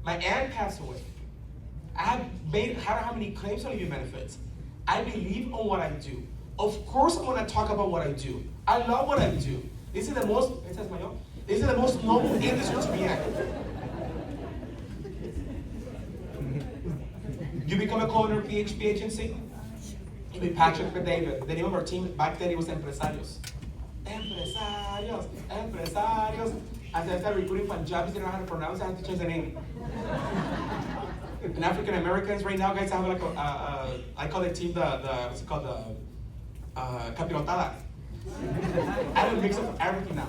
My aunt passed away. I have made, I don't know how many claims on your benefits. I believe on what I do. Of course, I'm gonna talk about what I do. I love what I do. This is the most noble industry to be in. You become a co-owner PHP agency, you be Patrick and David. The name of our team back then it was Empresarios. Empresarios, Empresarios. As I started recruiting Punjabis, they don't know how to pronounce it, I had to change the name. And African Americans right now, guys, I have like I call the team what's it called, capirotada. I have a mix of everything now.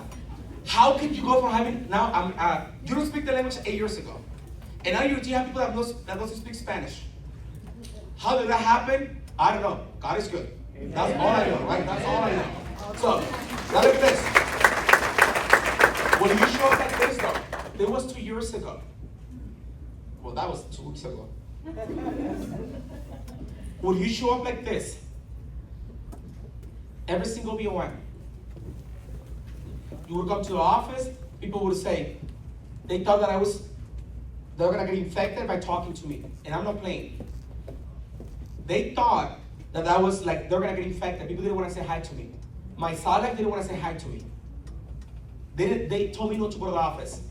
How can you go from having, now you don't speak the language 8 years ago. And now you have people that don't speak Spanish. How did that happen? I don't know. God is good. That's all I know, right? That's all I know. So, now look at this. When you show up like this, though, it was 2 years ago. Well, that was 2 weeks ago. When you show up like this, every single B1, you would come to the office, people would say, they thought that they were gonna get infected by talking to me. And I'm not playing. They thought that I was like, they're gonna get infected. People didn't wanna say hi to me. My sala didn't wanna say hi to me. They told me not to go to the office.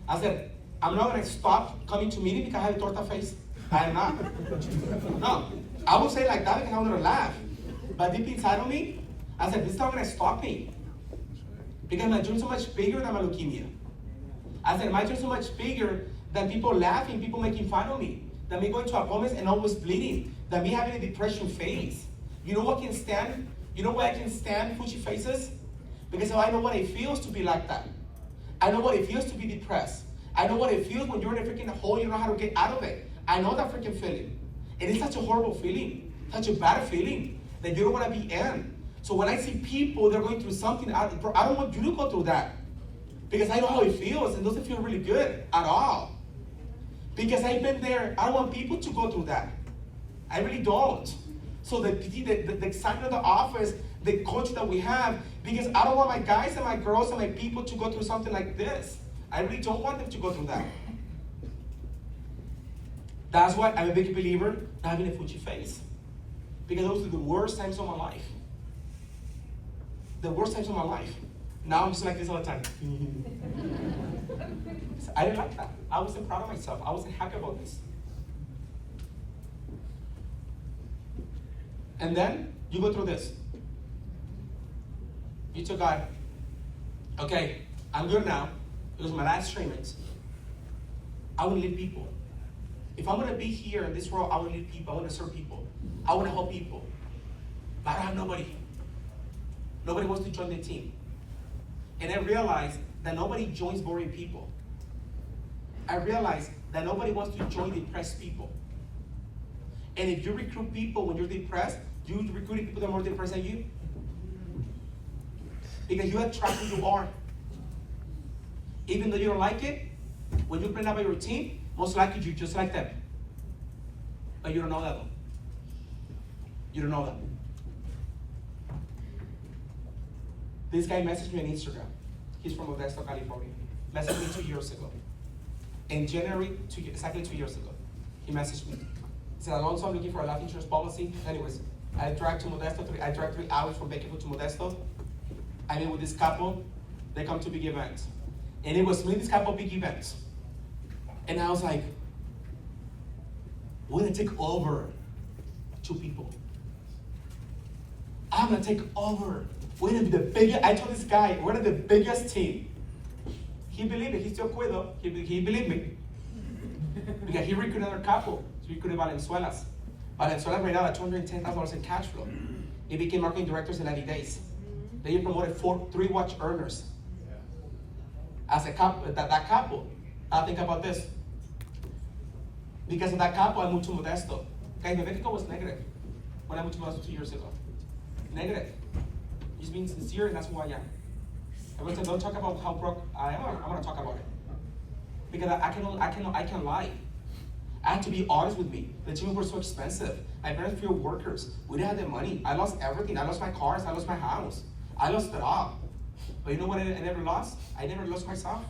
I said, I'm not gonna stop coming to meeting because I have a torta face. I am not. No, I would say like that because I wanted to laugh. But deep inside of me, I said, this is not gonna stop me. Because my dream is so much bigger than my leukemia. I said, my dream is so much bigger than people laughing, people making fun of me, than me going to appointments and always bleeding, than me having a depression phase. You know what can stand? You know why I can stand Fuji faces? Because I know what it feels to be like that. I know what it feels to be depressed. I know what it feels when you're in a freaking hole, you don't know how to get out of it. I know that freaking feeling. And it's such a horrible feeling, such a bad feeling that you don't want to be in. So when I see people, they're going through something, I don't want you to go through that. Because I know how it feels, and it doesn't feel really good at all. Because I've been there, I don't want people to go through that. I really don't. So the excitement of the office, the culture that we have, because I don't want my guys and my girls and my people to go through something like this. I really don't want them to go through that. That's why I'm a big believer in having a Fuji face. Because those are the worst times of my life. The worst times of my life. Now I'm just like this all the time. I didn't like that. I wasn't proud of myself. I wasn't happy about this. And then you go through this. You tell God, okay, I'm good now. It was my last treatment. I want to lead people. If I'm going to be here in this world, I want to lead people. I want to serve people. I want to help people. But I don't have nobody. Nobody wants to join the team. And I realized that nobody joins boring people. I realized that nobody wants to join depressed people. And if you recruit people when you're depressed, you recruit people that are more depressed than you. Because you attract who you are. Even though you don't like it, when you plan out your team, most likely you're just like them. But you don't know that though. You don't know that. This guy messaged me on Instagram. He's from Modesto, California. Messaged me 2 years ago. In January, exactly 2 years ago, he messaged me. He said, Alonso, I'm looking for a life insurance policy. Anyways, I drive to Modesto. I drive 3 hours from Bakersfield to Modesto. I meet with this couple. They come to big events. And it was me, this couple, big events. And I was like, we're gonna take over 2 people. I'm gonna take over. We're gonna be the biggest. I told this guy, we're the biggest team. He believed it. He still quit though. He believed me. Because he recruited another couple. So he recruited Valenzuela's. Valenzuela right now at $210,000 in cash flow. He became marketing directors in 90 days. They promoted 3 watch earners. As a couple, that couple. Now think about this. Because of that couple, I moved to Modesto. Guys, Mexico was negative when I moved to Modesto 2 years ago. Negative. Just being sincere, and that's who I am. Everyone said, don't talk about how broke I am. I'm gonna talk about it. Because I can lie. I had to be honest with me. The gym was so expensive. I had very few workers. We didn't have the money. I lost everything. I lost my cars. I lost my house. I lost it all. But you know what I never lost? I never lost myself.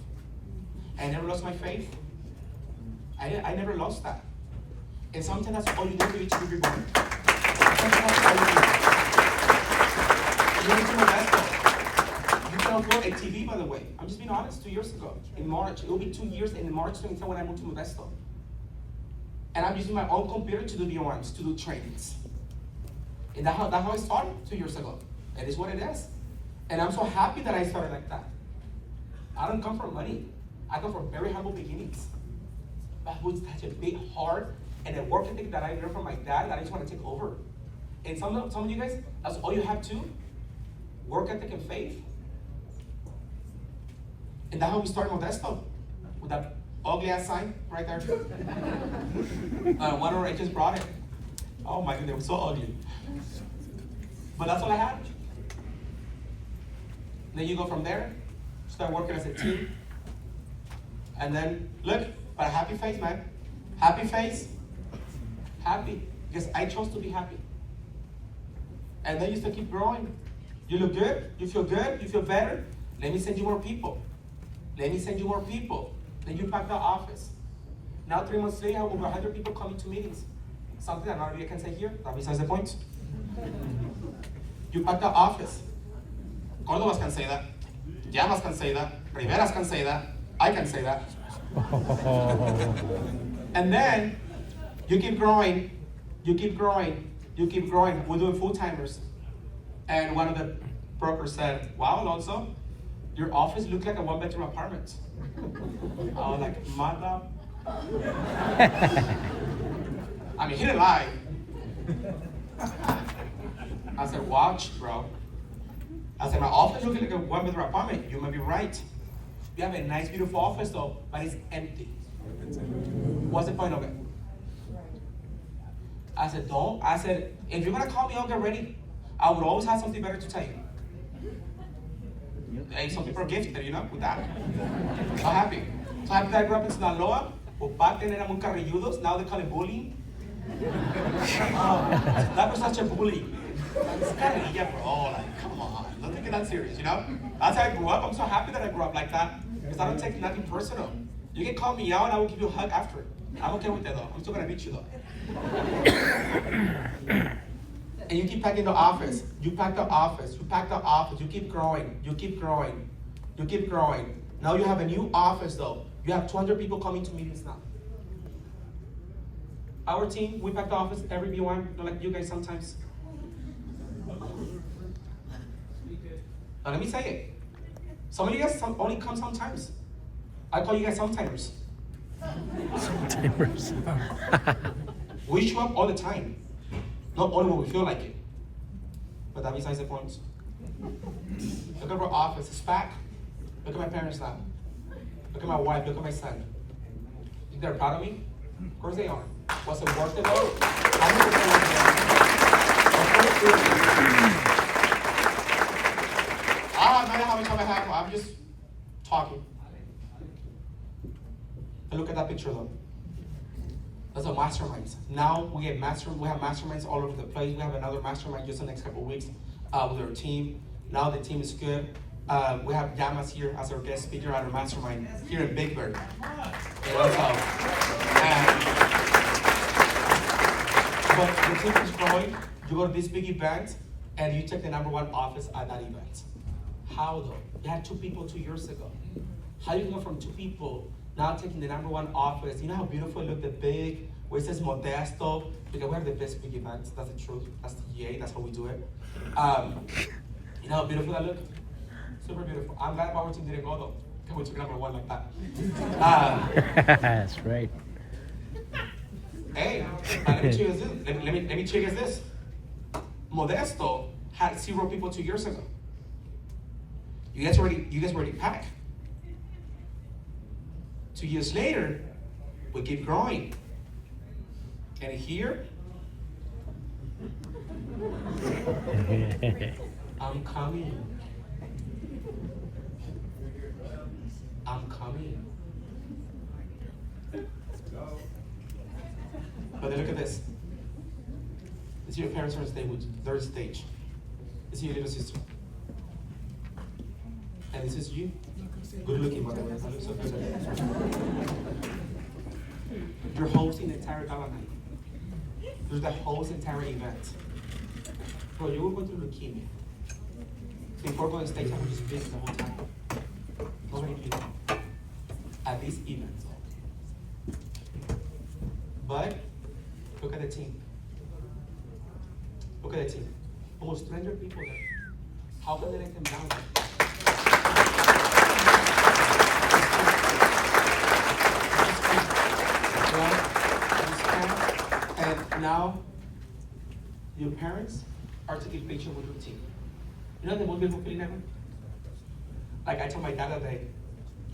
I never lost my faith. I never lost that. And sometimes that's all you need to be reborn. You need to Modesto. You can upload a TV, by the way. I'm just being honest, 2 years ago. In March. It will be 2 years in March 2010 when I moved to Modesto. And I'm using my own computer to do B1s, to do trainings. And that's how I started 2 years ago. It is what it is. And I'm so happy that I started like that. I don't come from money. I come from very humble beginnings. but with such a big heart and a work ethic that I learned from my dad that I just want to take over. And some of you guys, that's all you have too. Work ethic and faith. And that's how we started Modesto. With that ugly ass sign right there. One I just brought it. Oh my goodness, they were so ugly. But that's all I had. Then you go from there, start working as a team. And then, look, but a happy face, man. Happy face. Happy. Because I chose to be happy. And then you still keep growing. You look good, you feel better. Let me send you more people. Let me send you more people. Then you pack the office. Now 3 months later, I have over 100 people coming to meetings. Something that not everybody can say here, that besides the point. You pack the office. Cordobas can say that. Llamas can say that. Riveras can say that. I can say that. And then you keep growing. You keep growing. You keep growing. We're doing full-timers. And one of the brokers said, wow, Alonso, your office looks like a one-bedroom apartment. I was like, mother. I mean, he didn't lie. I said, watch, bro. I said, my office looks like a one-bedroom apartment. You might be right. You have a nice, beautiful office, though, but it's empty. What's the point of it? I said, don't. I said, if you're going to call me, I'll get ready. I would always have something better to tell you. Hey, some people are gifted, you know, with that. So happy. So happy that I grew up in Sinaloa. But back then, eran muy carrilludos. Now they call it bullying. That was such a bully. It's carrilla, bro. Like, come on. Don't take it that serious, you know? That's how I grew up. I'm so happy that I grew up like that. Because I don't take nothing personal. You can call me out and I will give you a hug after. I'm okay with that, though. I'm still going to beat you, though. And you keep packing the office. You pack the office. You pack the office. You keep growing. You keep growing. You keep growing. Now you have a new office, though. You have 200 people coming to meetings now. Our team, we pack the office every B1, like you guys sometimes. Now let me say it. Some of you guys only come sometimes. I call you guys sometimers. Sometimers. We show up all the time. Not only when we feel like it. But that besides the point. Look at our office, it's packed. Look at my parents now. Look at my wife, look at my son. Think they're proud of me? Of course they are. Was it worth it though? I have no idea how much time I have. I'm just talking. And look at that picture though. That's a mastermind. Now we have masterminds all over the place. We have another mastermind just the next couple of weeks with our team. Now the team is good. We have Llamas here as our guest speaker at our mastermind here in Big Bird. But the team is growing. You go to this big event and you take the #1 office at that event. How though? You had 2 people 2 years ago. How you go from 2 people now taking the #1 office? You know how beautiful it looked, the big, where it says Modesto, because we have the best big events, that's the truth, that's the yay, that's how we do it. You know how beautiful that looked? Super beautiful. I'm glad our team didn't go though, because we took #1 like that. That's right. Hey, let me check this. Let me check this. Modesto had 0 people 2 years ago. You guys already packed. 2 years later, we keep growing. And here, I'm coming. I'm coming. But then look at this. This is your parents on stage, third stage. This is your little sister. And this is you. Good looking, by the way. I look so good. You're hosting the entire gala night. You're the host entire event. Bro, you will go through leukemia. Before going on stage, I was just busy the whole time. Nobody people at these events. But look at the team. Look at the team. Almost 300 people there. How can they let them down? now your parents are taking pictures with your team. You know the most beautiful feeling ever? Like I told my dad that day,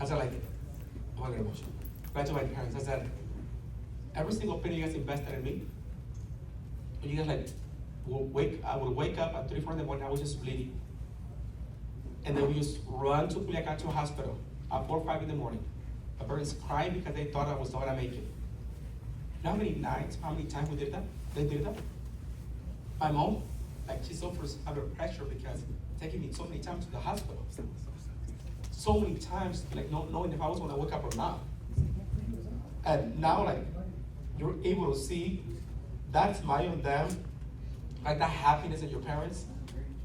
I said like, I'm gonna get emotional. But I told my parents, I said, every single penny you guys invested in me, when you guys like, I would wake up at 3, 4 in the morning, I was just bleeding. And then we just run to Culiacan to a hospital at 4 or 5 in the morning. My parents crying because they thought I was not gonna make it. You know how many nights, how many times we did that? They did that. My mom, like she suffers under pressure because taking me so many times to the hospital. So many times, like not knowing if I was gonna wake up or not. And now like, you're able to see that smile on them, like that happiness in your parents.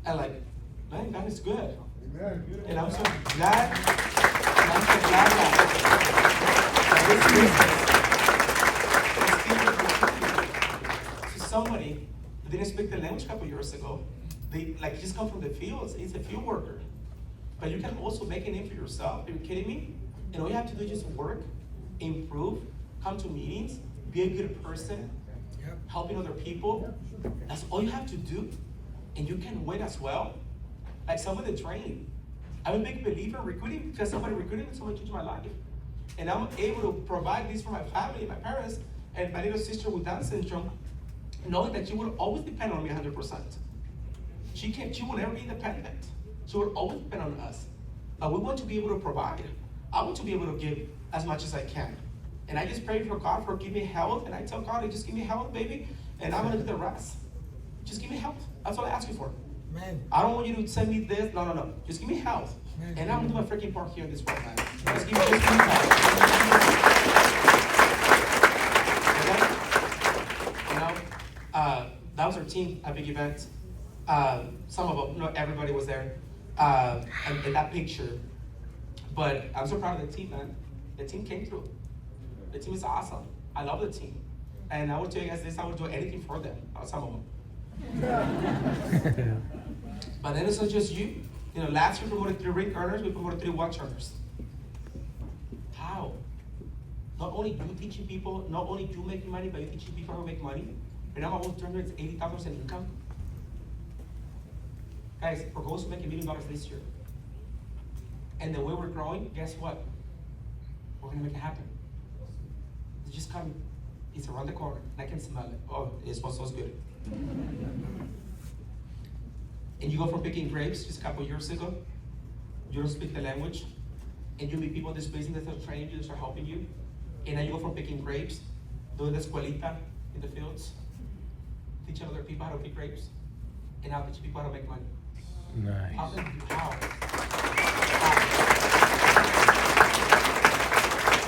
And like, man, God is good. And I'm so glad, that to somebody that didn't speak the language a couple years ago, they like just come from the fields, it's a field worker. But you can also make a name for yourself, are you kidding me? And all you have to do is just work, improve, come to meetings, be a good person, helping other people. That's all you have to do. And you can win as well. Like some of the training. I'm a big believer in recruiting because somebody recruited me, somebody changed my life. And I'm able to provide this for my family, my parents, and my little sister with Down syndrome, knowing that she will always depend on me 100%. She will never be independent. She will always depend on us. But we want to be able to provide. I want to be able to give as much as I can. And I just pray for God for give me health, and I tell God, just give me health, baby, and I'm gonna do the rest. Just give me health. That's all I ask you for. Man. I don't want you to send me this. No. Just give me health. Man. And I'm gonna do my freaking part here in this world, man. Just give me health. You know, that was our team, a big event. Some of them, not everybody was there in that picture. But I'm so proud of the team, man. The team came through. The team is awesome. I love the team. And I would tell you guys this, I would do anything for them, some of them. But then it's not just you. You know, last year we promoted 3 ring earners, we promoted 3 watch earners. How? Not only you teaching people, not only you making money, but you teaching people how to make money. And now I'm almost $380,000 in income. Guys, we're going to make $1 million this year. And the way we're growing, guess what? We're gonna make it happen. It's just coming. It's around the corner, and I can smell it. Oh, it smells so good. And you go from picking grapes just a couple years ago, you don't speak the language, and you meet people in this business that are training you, that are helping you, and now you go from picking grapes, doing the escuelita in the fields, teaching other people how to pick grapes, and now teaching people how to make money. Nice. How?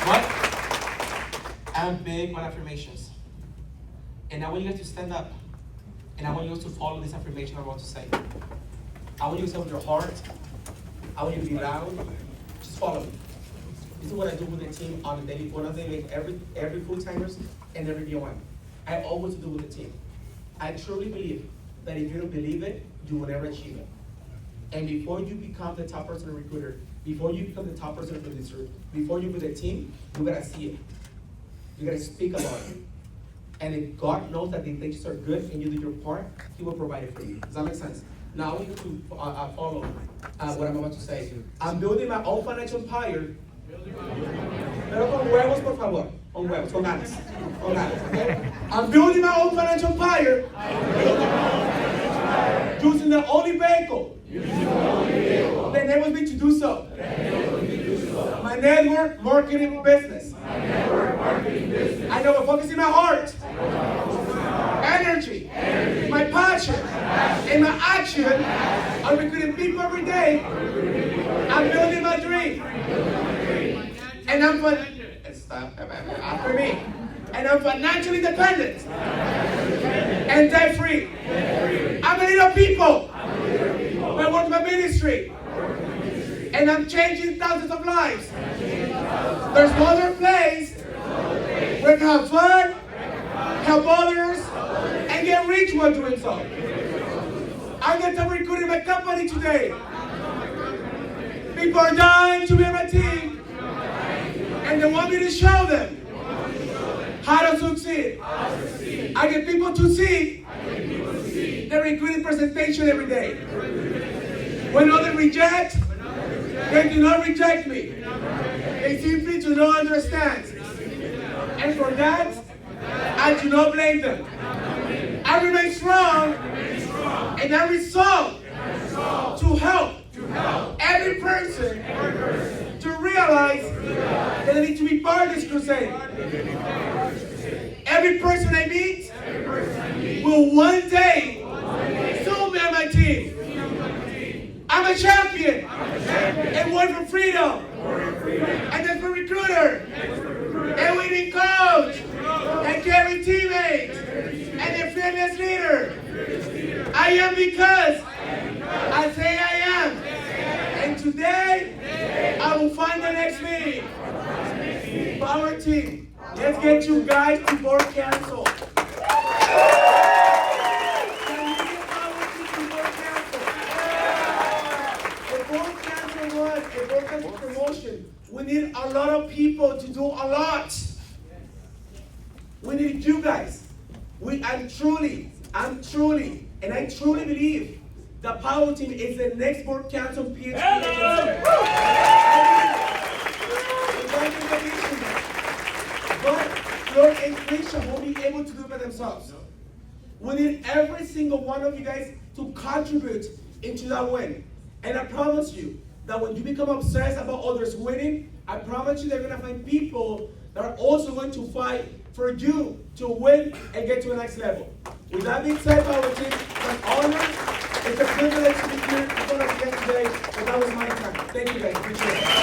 What? I'm big on affirmations. And I want you guys to stand up. And I want you guys to follow this affirmation I'm about to say. I want you to say with your heart. I want you to be loud. Just follow me. This is what I do with the team on a daily, one of the every full-timers and every B1. I always do with the team. I truly believe that if you don't believe it, you will never achieve it. And before you become the top person recruiter, before you become the top person of the industry, before you build a team, you gotta see it. You gotta speak about it. And if God knows that the intentions are good and you do your part, He will provide it for you. Does that make sense? Now I want you to follow what I'm about to say. I'm building my own financial empire. Pero con huevos, por favor. Con huevos, con ganas. Con ganas, okay? I'm building my own financial empire. Using the only vehicle that enables me to do so. My network marketing business. I know what focus in my heart. Energy. My passion. And my action. I'm recruiting people every day. I'm building my dream. And I'm after me. And I'm financially independent. And debt free. I'm a little people. I work my ministry. And I'm changing thousands of lives. There's no other place where I can have fun, help others, and get rich while doing so. I'm going to recruit in my company today. People are dying to be on my team. And they want me to show them how to I'll succeed. I get people to see the recruiting presentation every day. When others reject, they do not reject me. They simply do not understand. And for that, I do not blame them. I remain strong and I resolve to help every person to realize that they need to be part of this crusade. Every person I meet will one day soon be on my team. I'm a champion and work for freedom. And then for recruiter, and winning coach, and caring teammate, and a fearless leader. I am because I say I am. And today, I will find the next meeting. Power team, let's get you guys to board council. Can we get power team to board council? The board council was a board council promotion. We need a lot of people to do a lot. We need you guys. I'm truly, and I truly believe the power team is the next board council PhD agency. But Flor and Krisha won't be able to do it by themselves. We need every single one of you guys to contribute into that win. And I promise you that when you become obsessed about others winning, I promise you they're going to find people that are also going to fight for you to win and get to the next level. With that being said, power team, it's an honor. It's a privilege to be here in front of you guys today, and that was my time. Thank you guys. Appreciate it.